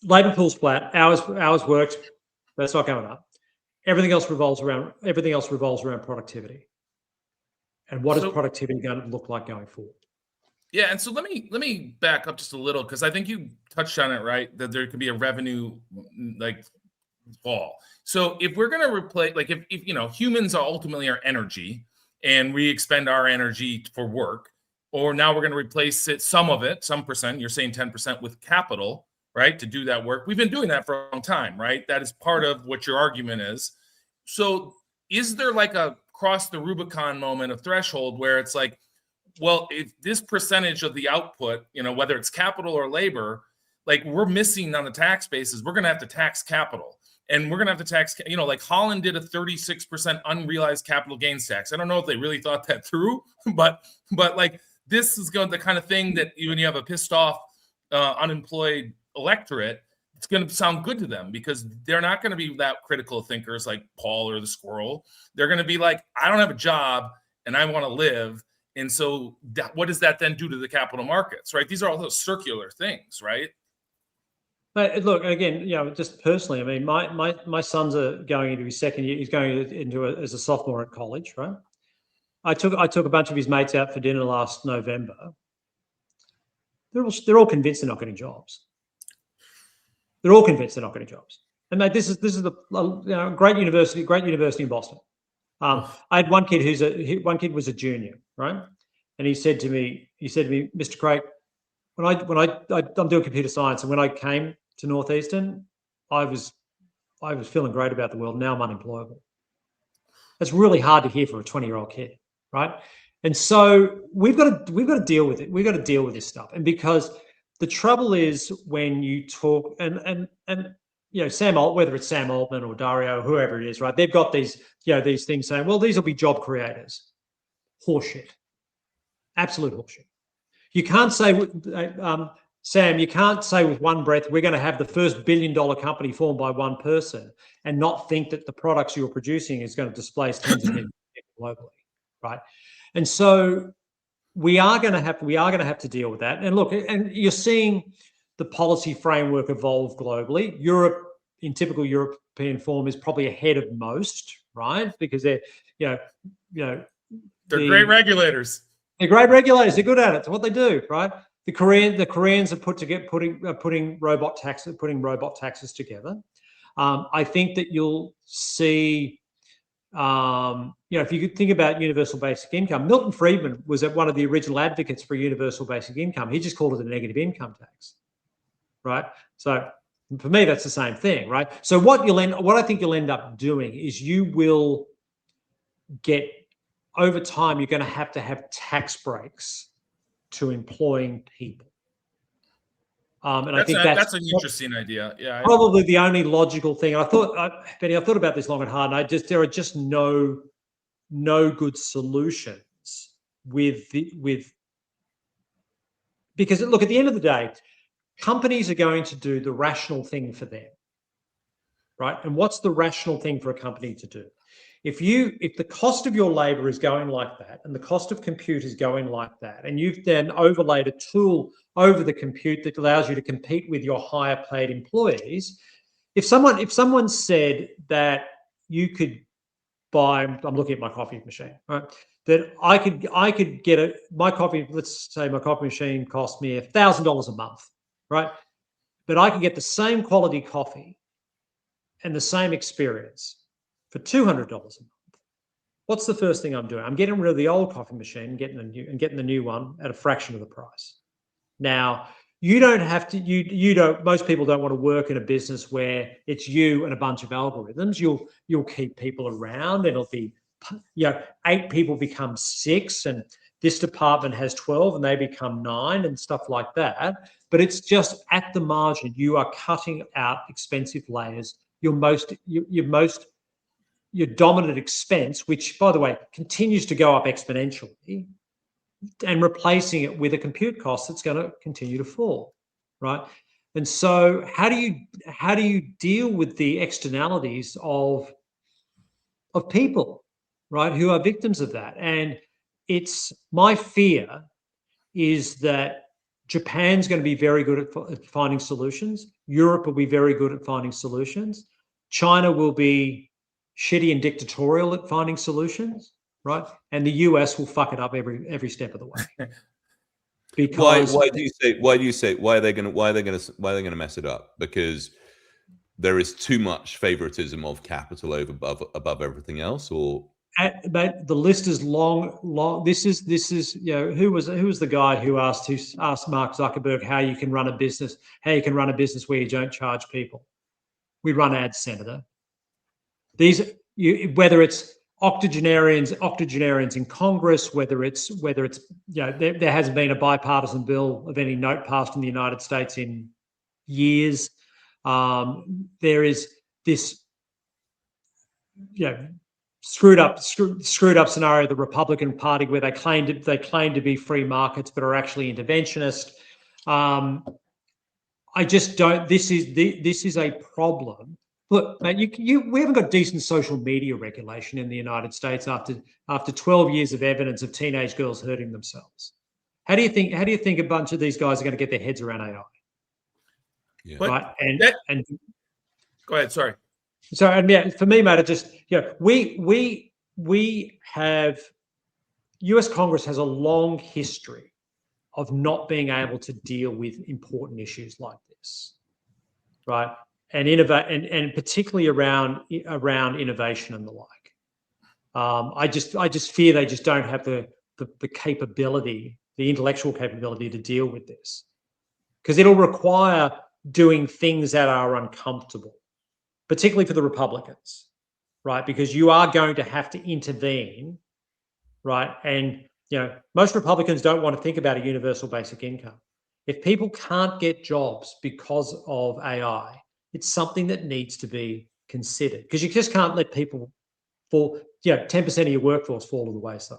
labor pool's flat, hours worked, that's not going up. Everything else revolves around productivity. And what is productivity going to look like going forward? Yeah, and so let me back up just a little, because I think you touched on it, right? That there could be a revenue fall. So if we're going to replace, if humans are ultimately our energy, and we expend our energy for work, or now we're going to replace some percent, you're saying 10%, with capital, right, to do that work. We've been doing that for a long time, right? That is part of what your argument is. So is there like a cross the Rubicon moment, a threshold where it's like, well, if this percentage of the output, whether it's capital or labor, like we're missing on the tax basis, we're going to have to tax capital. And we're going to have to tax, like Holland did a 36% unrealized capital gains tax. I don't know if they really thought that through, but like this is going the kind of thing that when you have a pissed off, unemployed electorate, it's going to sound good to them because they're not going to be that critical thinkers like Paul or the squirrel. They're going to be like, I don't have a job and I want to live. And so what does that then do to the capital markets, right? These are all those circular things, right? But look, again, just personally, I mean, my sons are going into his second year. He's going into as a sophomore at college, right? I took a bunch of his mates out for dinner last November. They're all convinced they're not getting jobs. They're all convinced they're not getting jobs. And mate, this is the great university in Boston. I had one kid one kid was a junior, right? And he said to me, Mr. Krake, I'm doing computer science, and when I came to Northeastern, I was feeling great about the world. Now I'm unemployable. That's really hard to hear for a 20-year-old kid, right? And so we've got to deal with it. We've got to deal with this stuff. And because the trouble is when you talk and Sam Altman, whether it's Sam Altman or Dario, whoever it is, right? They've got these things saying, well, these will be job creators. Horseshit. Absolute horseshit. You can't say, Sam, you can't say with one breath, we're going to have the first billion-dollar company formed by one person and not think that the products you're producing is going to displace tens of millions of people globally, right? And so we are going to have to deal with that. And look, and you're seeing the policy framework evolve globally. Europe, in typical European form, is probably ahead of most, right? Because they're, they're great regulators. They're great regulators. They're good at it. It's what they do, right? The Koreans are putting robot taxes together. I think that you'll see. If you could think about universal basic income, Milton Friedman was one of the original advocates for universal basic income. He just called it a negative income tax, right? So for me, that's the same thing, right? So what I think you'll end up doing is you will get, over time, you're going to have tax breaks to employing people. And I think that's an interesting idea. Yeah, probably the only logical thing. Benny, I thought about this long and hard, and there are just no good solutions because look, at the end of the day, companies are going to do the rational thing for them, right? And what's the rational thing for a company to do? If the cost of your labor is going like that, and the cost of compute is going like that, and you've then overlaid a tool over the compute that allows you to compete with your higher paid employees, if someone said that you could buy, I'm looking at my coffee machine, right? That I could get my coffee, let's say my coffee machine cost me $1,000 a month, right? But I could get the same quality coffee and the same experience for $200 a month. What's the first thing I'm doing? I'm getting rid of the old coffee machine and getting the new one at a fraction of the price. Now, you don't have to. Most people don't want to work in a business where it's you and a bunch of algorithms. You'll keep people around, and it'll be 8 people become 6, and this department has 12, and they become 9, and stuff like that. But it's just at the margin. You are cutting out expensive layers. Your dominant expense, which, by the way, continues to go up exponentially, and replacing it with a compute cost that's going to continue to fall, right? And so how do you deal with the externalities of people, right, who are victims of that? And it's my fear is that Japan's going to be very good at finding solutions. Europe will be very good at finding solutions. China will be shitty and dictatorial at finding solutions, right? And the US will fuck it up every step of the way. Because why are they going to mess it up? Because there is too much favoritism of capital above everything else, or but the list is long. This is who was the guy who asked Mark Zuckerberg how you can run a business where you don't charge people. We run ads, Senator. Whether it's octogenarians in Congress, whether it's there hasn't been a bipartisan bill of any note passed in the United States in years. There is this screwed up scenario of the Republican Party where they claim to be free markets but are actually interventionist. I just don't. This is a problem. Look, mate, we haven't got decent social media regulation in the United States after 12 years of evidence of teenage girls hurting themselves. How do you think a bunch of these guys are going to get their heads around AI? Yeah. Right. And go ahead. Sorry. So, and yeah, for me, mate, it just, we have, US Congress has a long history of not being able to deal with important issues like this, right? And innovate, and particularly around innovation and the like. I just fear they just don't have the capability, the intellectual capability to deal with this, because it'll require doing things that are uncomfortable, particularly for the Republicans, right? Because you are going to have to intervene, right? And most Republicans don't want to think about a universal basic income. If people can't get jobs because of AI, it's something that needs to be considered, because you just can't let people fall, 10% of your workforce fall to the wayside.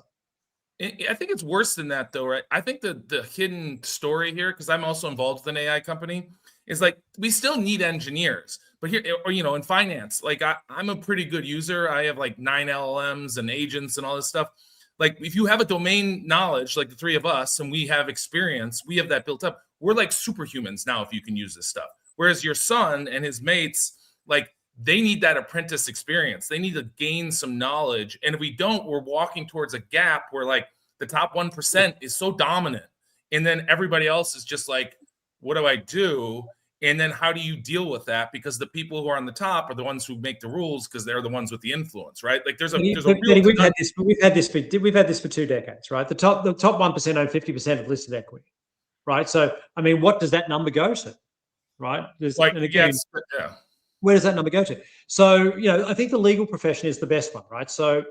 I think it's worse than that, though, right? I think the hidden story here, because I'm also involved with an AI company, is like we still need engineers. But here, or in finance, like I'm a pretty good user. I have like 9 LLMs and agents and all this stuff. Like if you have a domain knowledge, like the three of us, and we have experience, we have that built up. We're like superhumans now if you can use this stuff. Whereas your son and his mates, like they need that apprentice experience. They need to gain some knowledge. And if we don't, we're walking towards a gap where like the top 1% is so dominant. And then everybody else is just like, what do I do? And then how do you deal with that? Because the people who are on the top are the ones who make the rules, because they're the ones with the influence, right? Like we've had this for 2 decades, right? The top 1% own 50% of listed equity, right? So I mean, what does that number go to, right? Where does that number go to? So I think the legal profession is the best one, right? So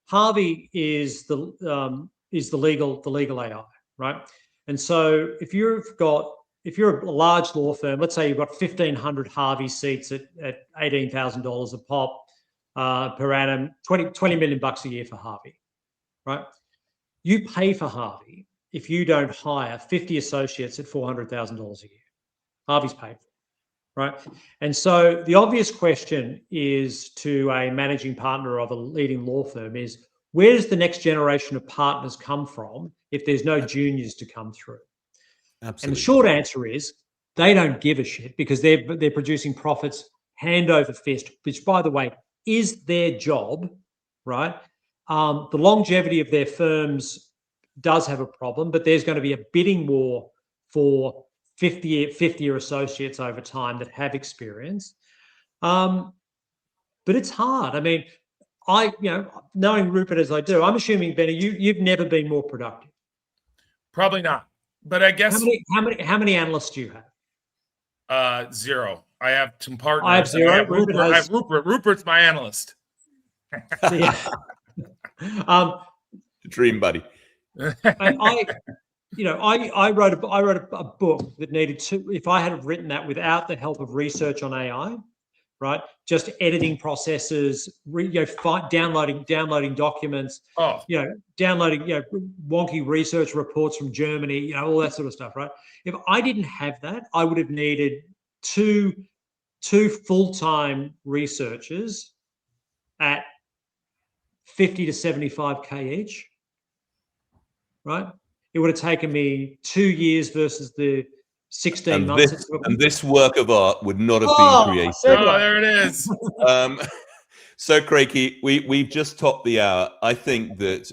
Harvey is the legal AI, right? And so if you're a large law firm, let's say you've got 1,500 Harvey seats at $18,000 a pop per annum, $20 million a year for Harvey, right? You pay for Harvey if you don't hire 50 associates at $400,000 a year. Harvey's paid for, right? And so the obvious question is to a managing partner of a leading law firm is, where does the next generation of partners come from if there's no juniors to come through? Absolutely. And the short answer is they don't give a shit, because they're producing profits hand over fist, which, by the way, is their job, right? The longevity of their firms does have a problem, but there's going to be a bidding war for 50-year associates over time that have experience. But it's hard. I mean, knowing Rupert as I do, I'm assuming, Benny, you've never been more productive. Probably not. But I guess how many analysts do you have? 0. I have some partners. I have 0. I have Rupert. Rupert's my analyst. Dream buddy. I wrote a book that needed to. If I had written that without the help of research on AI, right, just editing processes, downloading documents, downloading wonky research reports from Germany, all that sort of stuff, right? If I didn't have that, I would have needed two full-time researchers at 50 to 75K each, right? It would have taken me 2 years versus the 16 months. And this work of art would not have been created. Oh, there it is. So, Krake, we've just topped the hour. I think that,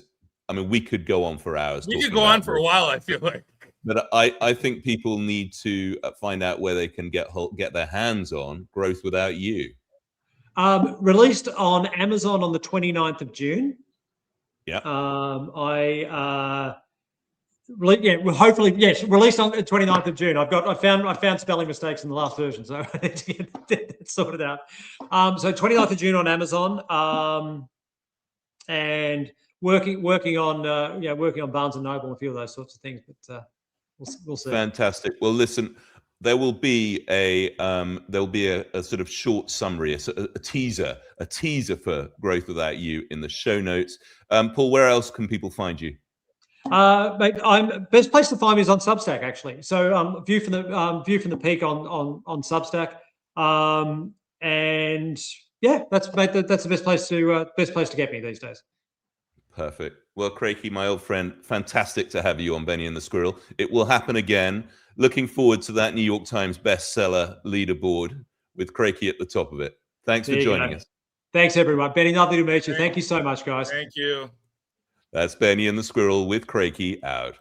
we could go on for hours. We could go on for a while, I feel like. But I think people need to find out where they can get their hands on Growth Without You. Released on Amazon on the 29th of June. Yeah. Hopefully, yes. Released on the 29th of June. I found spelling mistakes in the last version, so I need to get that sorted out. So 29th of June on Amazon, and working on Barnes and Noble and a few of those sorts of things. But we'll see. Fantastic. Well, listen, there will be a sort of short summary, a teaser for Growth Without You in the show notes. Paul, where else can people find you? Mate, best place to find me is on Substack, actually. So view from the peak on Substack, and yeah, that's the best place to get me these days. Perfect. Well, Krake, my old friend, fantastic to have you on Benny and the Squirrel. It will happen again. Looking forward to that New York Times bestseller leaderboard with Krake at the top of it. Thanks for joining us. Thanks, everyone. Benny, lovely to meet you. Thank you so much, guys. Thank you. That's Benny and the Squirrel with Krake out.